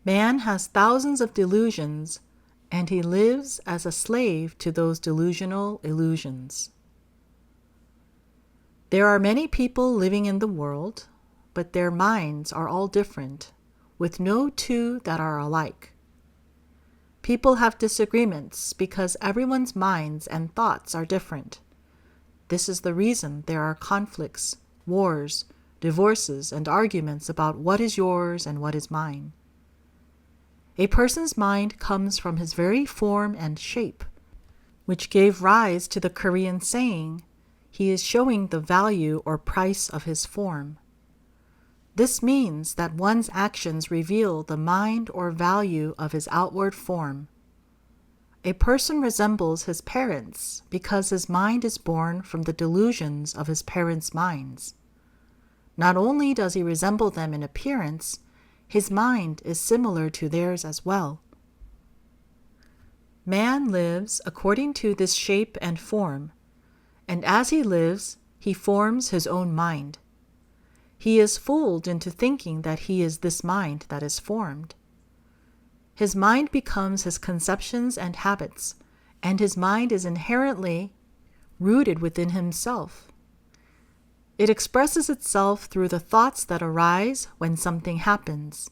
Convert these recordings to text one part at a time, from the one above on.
Man has thousands of delusions, and he lives as a slave to those delusional illusions. There are many people living in the world, but their minds are all different, with no two that are alike. People have disagreements because everyone's minds and thoughts are different. This is the reason there are conflicts, wars, divorces, and arguments about what is yours and what is mine. A person's mind comes from his very form and shape, which gave rise to the Korean saying, "He is showing the value or price of his form." This means that one's actions reveal the mind or value of his outward form. A person resembles his parents because his mind is born from the delusions of his parents' minds. Not only does he resemble them in appearance, his mind is similar to theirs as well. Man lives according to this shape and form, and as he lives, he forms his own mind. He is fooled into thinking that he is this mind that is formed. His mind becomes his conceptions and habits, and his mind is inherently rooted within himself. It expresses itself through the thoughts that arise when something happens.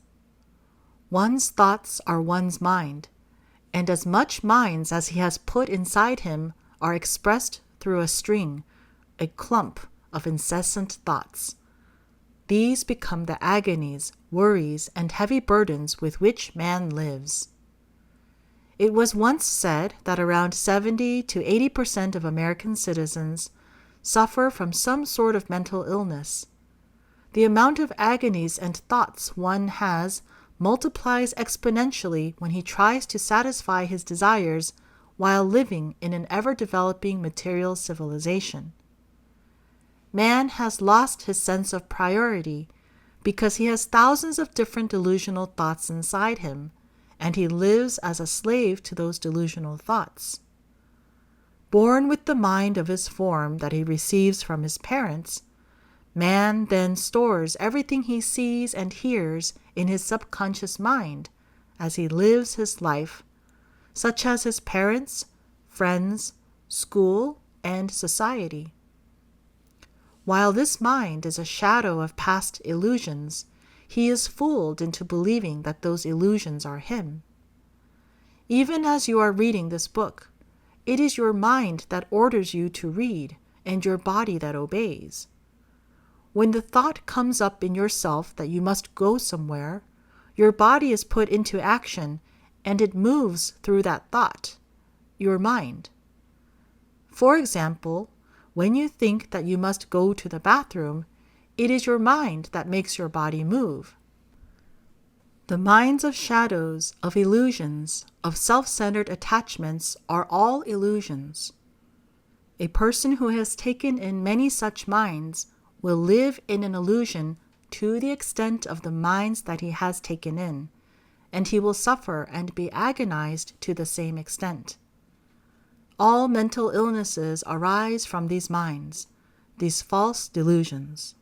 One's thoughts are one's mind, and as much minds as he has put inside him are expressed through a string, a clump of incessant thoughts. These become the agonies, worries, and heavy burdens with which man lives. It was once said that around 70 to 80% of American citizens suffer from some sort of mental illness. The amount of agonies and thoughts one has multiplies exponentially when he tries to satisfy his desires while living in an ever-developing material civilization. Man has lost his sense of priority because he has thousands of different delusional thoughts inside him, and he lives as a slave to those delusional thoughts. Born with the mind of his form that he receives from his parents, man then stores everything he sees and hears in his subconscious mind as he lives his life, such as his parents, friends, school, and society. While this mind is a shadow of past illusions, he is fooled into believing that those illusions are him. Even as you are reading this book, it is your mind that orders you to read and your body that obeys. When the thought comes up in yourself that you must go somewhere, your body is put into action and it moves through that thought, your mind. For example, when you think that you must go to the bathroom, it is your mind that makes your body move. The minds of shadows, of illusions, of self-centered attachments are all illusions. A person who has taken in many such minds will live in an illusion to the extent of the minds that he has taken in, and he will suffer and be agonized to the same extent. All mental illnesses arise from these minds, these false delusions.